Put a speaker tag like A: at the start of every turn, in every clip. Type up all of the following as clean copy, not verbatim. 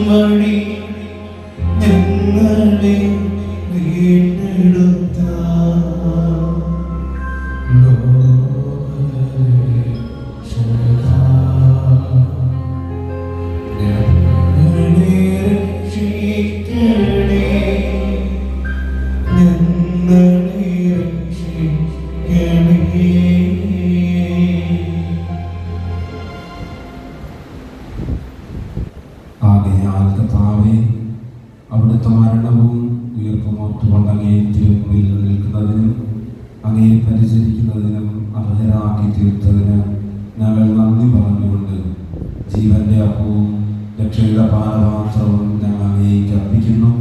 A: വഴി ഞങ്ങളെ വീണ്ടെടുത്ത
B: ആകയാൽ കർത്താവേ, അവിടുത്തെ മരണവും ഉയർപ്പും ഓർത്തുകൊണ്ട് അങ്ങേ തിരുമുമ്പിൽ നിൽക്കുന്നതിനും അങ്ങേ പരിചരിക്കുന്നതിനും അർഹരാക്കി തീർത്തതിന് ഞങ്ങൾ നന്ദി പറഞ്ഞുകൊണ്ട് ജീവന്റെ അപ്പവും രക്ഷയുടെ പാനപാത്രവും ഞങ്ങൾ അങ്ങേക്ക് അർപ്പിക്കുന്നു.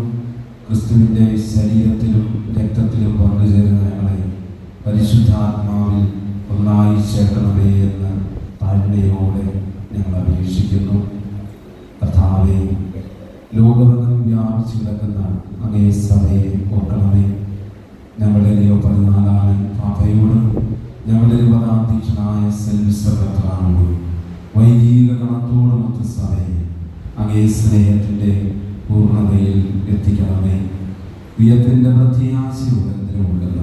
B: ക്രിസ്തുവിൻ്റെ ശരീരത്തിലും രക്തത്തിലും പങ്കുചേരുന്ന ഞങ്ങളെ പരിശുദ്ധാത്മാവിൽ ഒന്നായി ചേർക്കണമേ എന്ന് താഴ്മയോടെ ഞങ്ങൾ അപേക്ഷിക്കുന്നു. കർത്താവേ, ലോകമെങ്ങും വ്യാപിച്ചു കിടക്കുന്ന അങ്ങേ സഭയെ ഓർക്കണമേ. ഞങ്ങളുടെ ലിയോ 14 പാപ്പയോടും ഞങ്ങളുടെ രൂപതാധ്യക്ഷനായ സെൽവിസ്വകർത്താനോടും വൈദിക ഗണത്തോടുമൊത്ത സഭയെ അങ്ങേ സ്നേഹത്തിൻ്റെ പൂർണ്ണതയിൽ എത്തിക്കണമേ. വിയത്തിൻ്റെ പ്രത്യാശയുണ്ടെന്ന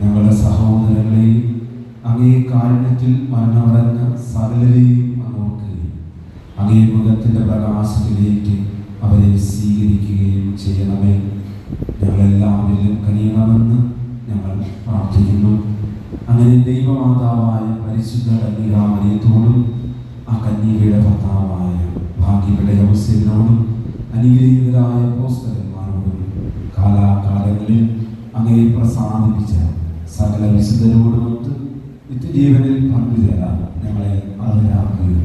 B: ഞങ്ങളുടെ സഹോദരങ്ങളെയും അങ്ങേ കാരുണ്യത്തിൽ മരണമടഞ്ഞ സകലരെയും അങ്ങോർക്കുകയും അങ്ങേ മുഖത്തിൻ്റെ പ്രകാശത്തിലേക്ക് അവരെ സ്വീകരിക്കുകയും ചെയ്യണമേ. ഞങ്ങളെല്ലാവരിലും കനിയണമെന്ന് ഞങ്ങൾ പ്രാർത്ഥിക്കുന്നു. അങ്ങനെ ദൈവമാതാവായ പരിശുദ്ധ കന്യകാമറിയത്തോടും ആ കന്യകയുടെ ഭർത്താവായ ഭാഗ്യയുടെ യൗസേപ്പിനോടും അനുഗ്രഹീതരായ അപ്പോസ്തലന്മാരോടും കാലാകാലങ്ങളിൽ അങ്ങയെ പ്രസാദിപ്പിച്ച സകല വിശുദ്ധരോടുമൊത്ത് നിത്യജീവനിൽ പങ്കുചേരാൻ ഞങ്ങളെ അർഹരാക്കുകയും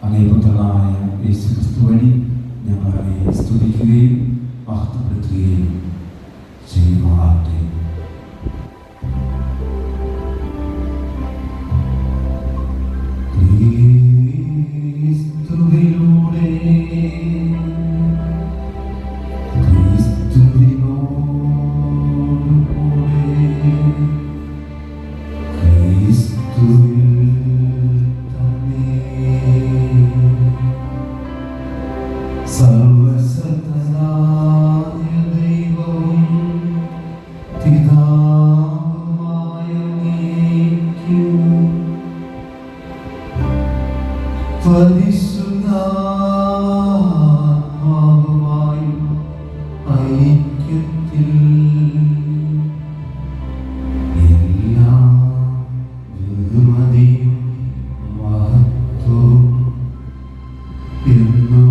B: അങ്ങേ പുത്രനായ യേശുക്രിസ്തു വഴി ഞങ്ങൾ അങ്ങയെ സ്തുതിക്കുകയും മഹത്വപ്പെടുത്തുകയും ചെയ്യുമാറാകട്ടെ.
A: പരിശുദ്ധാത്മാവുമായും ഐക്യത്തിൽ എല്ലാ ബഹുമതിയും മഹത്വവും എന്നും